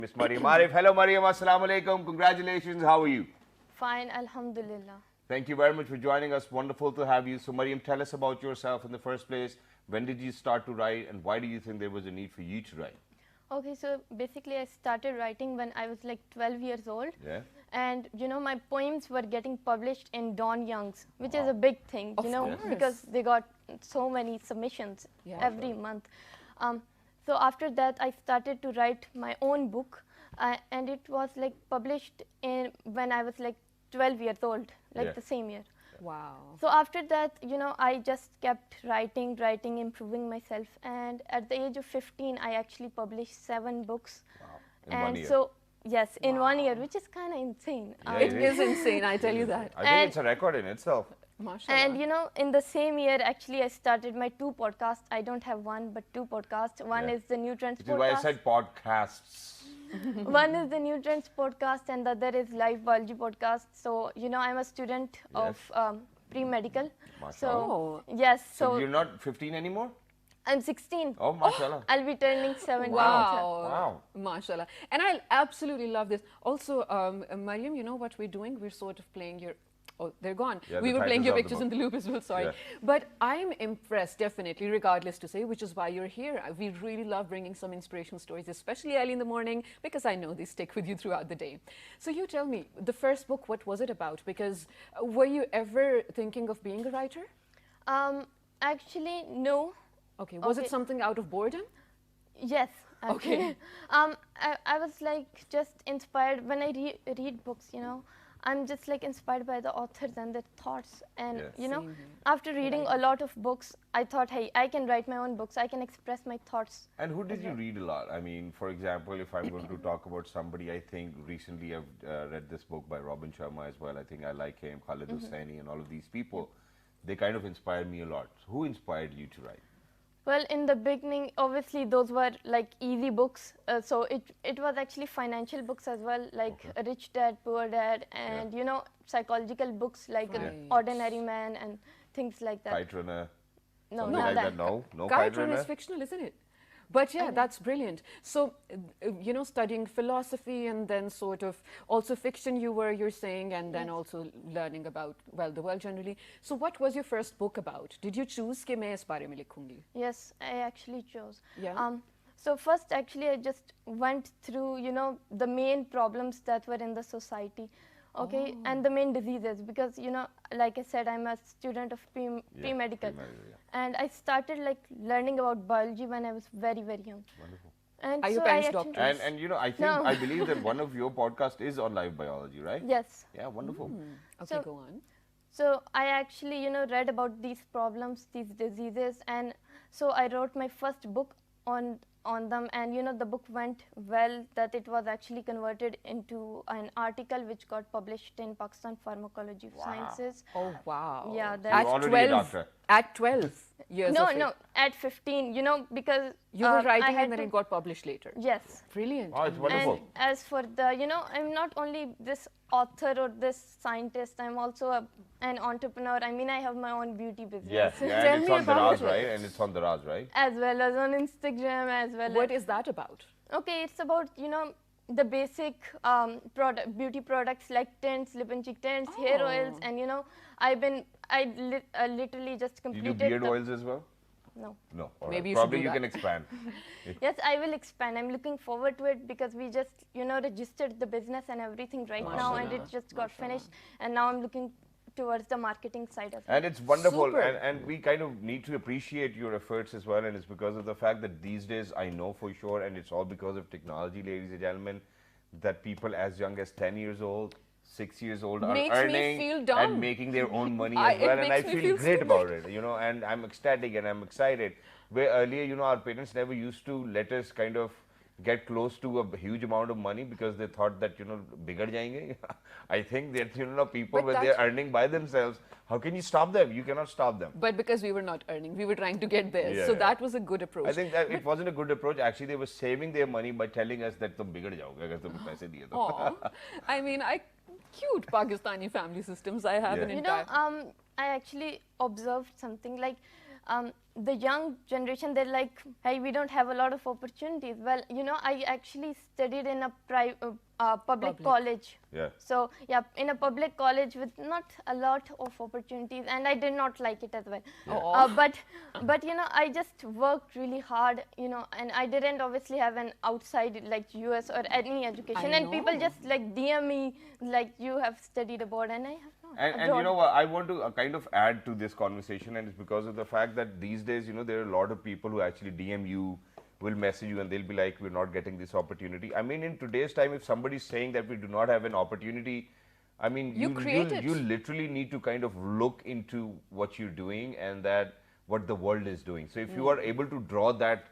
Miss Mariam Arif. Hello, Mariam. Assalamu alaikum. Congratulations. How are you? Fine, Alhamdulillah. Thank you very much for joining us. Wonderful to have you. So, Mariam, tell us about yourself in the first place. When did you start to write, and why do you think there was a need for you to write? Okay, so basically, I started writing when I was like 12 years old. Yeah. And my poems were getting published in Don Young's, which is a big thing, Of because they got so many submissions every month. So after that, I started to write my own book, and it was like published when I was like 12 years old, like the same year. Wow. So after that, I just kept writing, improving myself. And at the age of 15, I actually published 7 books. Wow. In And 1 year. so, yes, in 1 year, which is kind of insane. It is insane, I tell you that. I think it's a record in itself. Mashallah. And in the same year, actually, I started my 2 podcasts. I don't have one, but 2 podcasts. One is the New Trends Which is why I podcast. said podcasts. One is the New Trends podcast, and the other is Life Biology podcast. So, I'm a student of pre-medical. So, Oh. yes. So, So, you're not 15 anymore? I'm 16. Oh, mashallah. I'll be turning 17. Wow. Wow. Mashallah. And I absolutely love this. Also, Mariam, you know what we're doing? We're sort of playing your... Oh, they're gone. Yeah, We the were playing titles your of the pictures book. in the loop as well, sorry. Yeah. But I'm impressed, definitely, regardless to say, which is why you're here. We really love bringing some inspirational stories, especially early in the morning, because I know they stick with you throughout the day. So you tell me, the first book, what was it about? Because were you ever thinking of being a writer? Actually, no. Okay, was it Okay. something out of boredom? Yes. Okay. Actually. I was like just inspired when I read books, I'm just like inspired by the authors and their thoughts. And, Yes. Same here. after reading a lot of books, I thought, hey, I can write my own books. I can express my thoughts. And who did you read a lot? I mean, for example, if I'm going to talk about somebody, I think recently I've read this book by Robin Sharma as well. I think I like him, Khalid Hosseini, and all of these people. They kind of inspired me a lot. Who inspired you to write? Well, in the beginning, obviously, those were like easy books. So it was actually financial books as well, like Rich Dad, Poor Dad, and, psychological books like Right. Ordinary Man and things like that. Kite Runner? No, Something not like that. that? No? No Kite Kite Runner Runner? is fictional, isn't it? But yeah, that's brilliant. So, studying philosophy and then sort of also fiction you're saying, and then also learning about, well, the world generally. So what was your first book about? Did you choose कि मैं इस बारे में लिखूंगी? Yes, I actually chose. Yeah. So first, actually, I just went through, the main problems that were in the society, okay, and the main diseases, because, like I said, I'm a student of pre-medical, and I started like learning about biology when I was very, very young. Wonderful. And Are your so parents I actually, doctors? And I think, No. I believe that one of your podcasts is on live biology, right? Yes. Yeah, wonderful. Okay, So- go on. So I actually, read about these problems, these diseases, and so I wrote my first book on them, and the book went well, that it was actually converted into an article which got published in Pakistan Pharmacology of Sciences. Oh, wow. Yeah, At that's- You're already a 12, doctor. at 12 years No, of age. no, at 15, because You were I writing had and then to- it got published later. Yes. Brilliant. Oh, it's wonderful. And as for the, I'm not only this author or this scientist, I'm also an entrepreneur. I mean, I have my own beauty business. Yeah, Tell and it's me on about Daraz, it. right? And it's on Daraz, right? As well as on Instagram, as well What as... is that about? Okay, it's about, the basic beauty products like tints, lip and cheek tints, hair oils, Oh. and, I literally just Do you completed do beard the- oils as well? No. No. All Maybe right. you should Probably do you that. can expand. Yes, I will expand. I'm looking forward to it because we just, registered the business and everything right now, and it just got finished. And now I'm looking towards the marketing side as well. And it's wonderful, Super. and we kind of need to appreciate your efforts as well, and it's because of the fact that these days, I know for sure, and it's all because of technology, ladies and gentlemen, that people as young as 10 years old, 6 years old are Makes me earning feel dumb. and making their own money It as well, and I makes me feel feel great stupid. about it, and I'm ecstatic and I'm excited. Where earlier, our parents never used to let us kind of get close to a huge amount of money because they thought that, bigad jayenge. I think that, people, But when they're that's- earning by themselves, how can you stop them? You cannot stop them. But because we were not earning, we were trying to get there. Yeah, So yeah. that was a good approach. I think that it wasn't a good approach. Actually, they were saving their money by telling us that तुम बिगड़ जाओगे अगर तुम पैसे दिए तो. Aw. I mean, cute Pakistani family systems. I have Yeah. an You entire... know, I actually observed something like the young generation, they're like, hey, we don't have a lot of opportunities. Well, you know, I actually studied in a public college. Yeah. So yeah, in a public college with not a lot of opportunities, and I did not like it as well. But you know, I just worked really hard, you know, and I didn't obviously have an outside like US or any education, and people just like DM me like, you have studied abroad, and I have not. And you know what, I want to kind of add to this conversation, and it's because of the fact that these days, you know, there are a lot of people who actually DM you, will message you, and they'll be like, we're not getting this opportunity. I mean, in today's time, if somebody's saying that we do not have an opportunity, I mean, You create it. you literally need to kind of look into what you're doing and that what the world is doing. So if you are able to draw that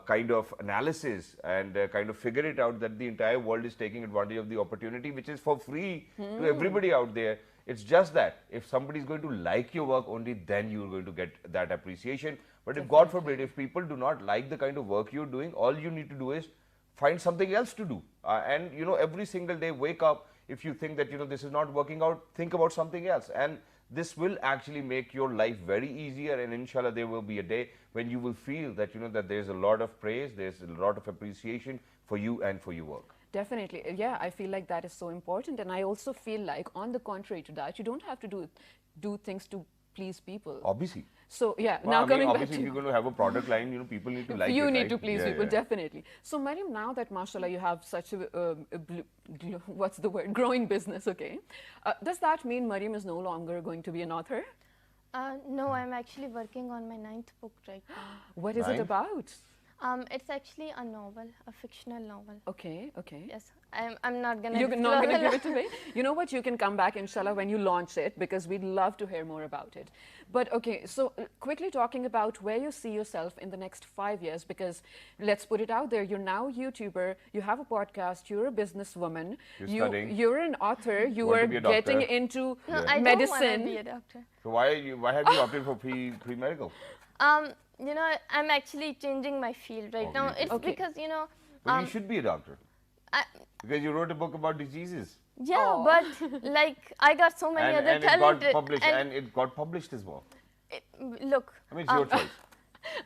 kind of analysis and kind of figure it out that the entire world is taking advantage of the opportunity, which is for free to everybody out there. It's just that if somebody is going to like your work, only then you're going to get that appreciation. But if God forbid, if people do not like the kind of work you're doing, all you need to do is find something else to do. And you know, every single day, wake up. If you think that, you know, this is not working out, think about something else. And this will actually make your life very easier. And inshallah, there will be a day when you will feel that, you know, that there's a lot of praise, there's a lot of appreciation for you and for your work. Definitely. Yeah, I feel like that is so important. And I also feel like, on the contrary to that, you don't have to do things to please people. Obviously. So, yeah, Well, now I mean, coming back obviously, to if you're going to have a product line, you know, people need to like it. you need right? to please Yeah, people, yeah. definitely. So, Mariam, now that, mashallah, you have such what's the word, growing business, okay? Does that mean Mariam is no longer going to be an author? No, I'm actually working on my 9th book right now. What is it Ninth? about? It's actually a novel, a fictional novel. Okay, okay. Yes, I'm not gonna. You're not going to give disclose. it away? You know what? You can come back, inshallah, when you launch it, because we'd love to hear more about it. But okay, so quickly talking about where you see yourself in the next 5 years, because let's put it out there, you're now a YouTuber, you have a podcast, you're a businesswoman, You're studying. you're an author, you Want to are be a doctor. getting into No, I don't want to medicine. be a doctor. So why have you opted for pre-medical? You know, I'm actually changing my field right now. Obviously. It's Okay. because, you know, But you should be a doctor I, because you wrote a book about diseases. yeah, Aw. but like I got so many other and it got talented. published, and it got published as well. Look, I mean, it's your choice.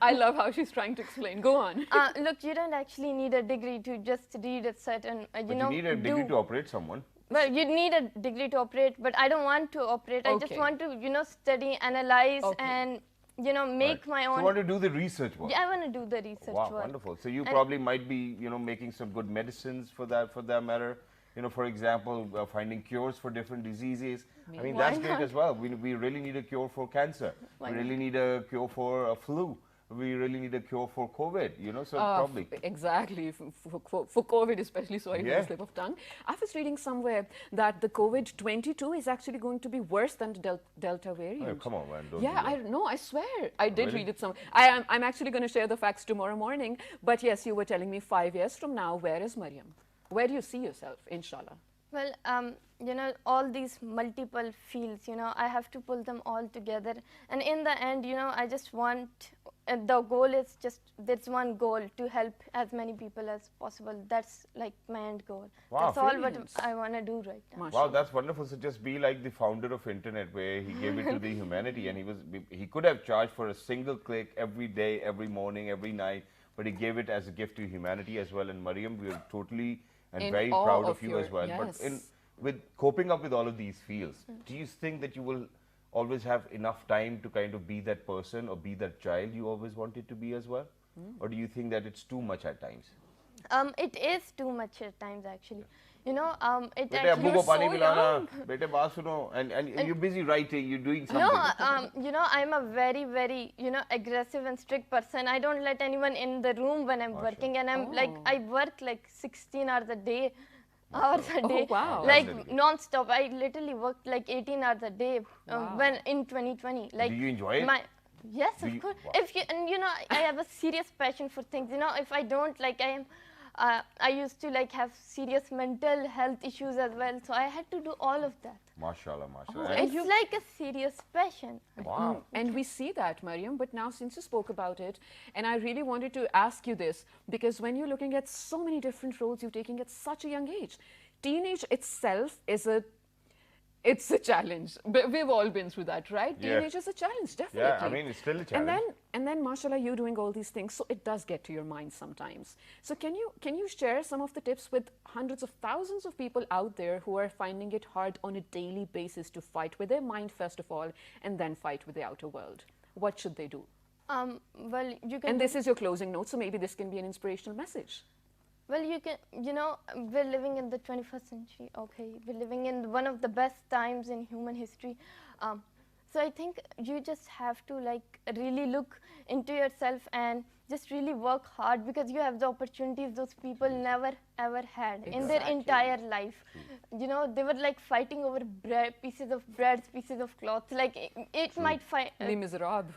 I love how she's trying to explain. Go on. look, you don't actually need a degree to just read a certain, But you know, you need a degree to operate someone. Well, you need a degree to operate, but I don't want to operate. I Okay. just want to, you know, study, analyze, Okay. and, you know, make my So own. you want to do the research work. Yeah, I want to do the research Wow, work. wonderful. So you And- probably might be, you know, making some good medicines for that matter. You know, for example, finding cures for different diseases. I mean, Why that's great not? as well. We really need a cure for cancer. Why we not? really need a cure for a flu. We really need a cure for COVID. You know, so Ah, probably. Exactly, for COVID especially, sorry for Yeah. the slip of tongue. I was reading somewhere that the COVID-22 is actually going to be worse than the Delta variant. Oh, come on, man. Don't Yeah, do that. no, I swear. I did Really? read it somewhere. I'm actually going to share the facts tomorrow morning. But yes, you were telling me 5 years from now, where is Mariam? Where do you see yourself, inshallah? Well, you know, all these multiple fields, you know, I have to pull them all together. And in the end, you know, I just want, the goal is just, there's one goal, to help as many people as possible. That's like my end goal. Wow, That's all what brilliant. I want to do right now. Wow, Mashallah. that's wonderful. So just be like the founder of internet, where he gave it to the humanity, and he could have charged for a single click every day, every morning, every night, but he gave it as a gift to humanity as well. And Mariam, we are totally and In very awe proud of of you your- as well. But yes. with coping up with all of these fields, do you think that you will always have enough time to kind of be that person or be that child you always wanted to be as well? Or do you think that it's too much at times? It is too much at times, actually. You know, it Bete, actually. abbu ko pani so pilana. Bete, baat suno. And you're busy writing, you're doing something. No, you know, I'm a very, very, you know, aggressive and strict person. I don't let anyone in the room when I'm working, and I'm like, I work like 16 hours a day. Hours a day, wow. like That's non-stop. I literally worked like 18 hours a day when in 2020. Like, Do you enjoy it? Yes, Do of you- course. wow. If you, and you know, I have a serious passion for things. You know, if I don't, like, I used to like have serious mental health issues as well. So I had to do all of that. Mashallah, mashallah. and It's like a serious passion. Wow. And we see that, Mariam, but now since you spoke about it, and I really wanted to ask you this, because when you're looking at so many different roles you're taking at such a young age, teenage itself is It's a challenge. But we've all been through that, right? Yeah. Teenage is a challenge, definitely. Yeah, I mean, it's still a challenge. And then, mashallah, you doing all these things, so it does get to your mind sometimes. So can you share some of the tips with hundreds of thousands of people out there who are finding it hard on a daily basis to fight with their mind first of all, and then fight with the outer world? What should they do? Well, you can. And this is your closing note, so maybe this can be an inspirational message. Well, you can, we're living in the 21st century, okay? We're living in one of the best times in human history. So I think you just have to like really look into yourself and just really work hard, because you have the opportunities those people never ever had in their Exactly. entire life. They were like fighting over bread, pieces of bread, pieces of cloth. Like it might find. Les Miserables.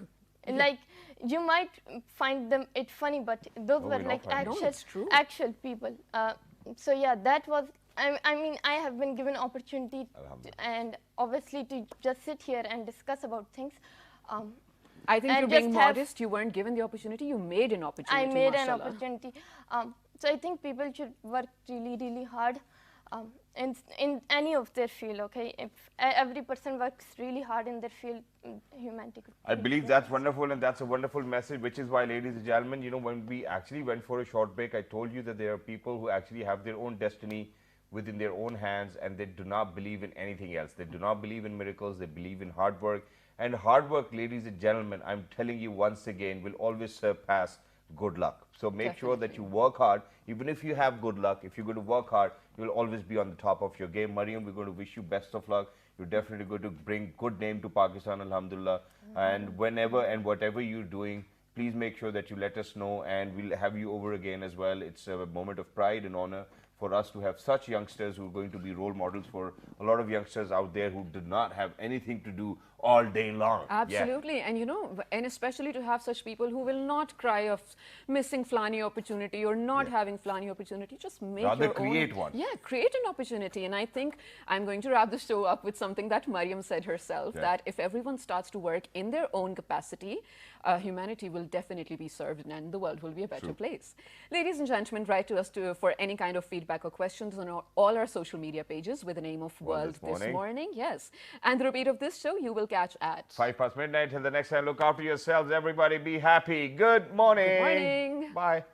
Like you might find them it funny, but those No, were we don't like find it. No, it's true. actual people. So yeah, that was. I mean, I have been given opportunity and obviously to just sit here and discuss about things. I think And you're being just have- modest. You weren't given the opportunity. You made an opportunity. I made an mashallah. opportunity. So I think people should work really, really hard in any of their field. Okay, if every person works really hard in their field, humanity could. I be believe great. that's wonderful, and that's a wonderful message, which is why, ladies and gentlemen, when we actually went for a short break, I told you that there are people who actually have their own destiny within their own hands, and they do not believe in anything else. They do not believe in miracles. They believe in hard work. And hard work, ladies and gentlemen, I'm telling you once again, will always surpass good luck. So make sure that you work hard. Even if you have good luck, if you're going to work hard, you will always be on the top of your game. Mariam, we're going to wish you best of luck. You're definitely going to bring good name to Pakistan, alhamdulillah. And whenever and whatever you're doing, please make sure that you let us know, and we'll have you over again as well. It's a moment of pride and honor for us to have such youngsters who are going to be role models for a lot of youngsters out there who do not have anything to do all day long. Yeah. Absolutely. And especially to have such people who will not cry of missing Flani opportunity or not having Flani opportunity. Just make Rather your create own. one. Yeah, create an opportunity. And I think I'm going to wrap the show up with something that Mariam said herself, that if everyone starts to work in their own capacity, humanity will definitely be served and the world will be a better place. Ladies and gentlemen, write to us for any kind of feedback or questions on all our social media pages with the name of World This Morning. Yes. And the repeat of this show you will catch at 5 past midnight. Till the next time, look after yourselves, everybody. Be happy. Good morning. Good morning. Bye.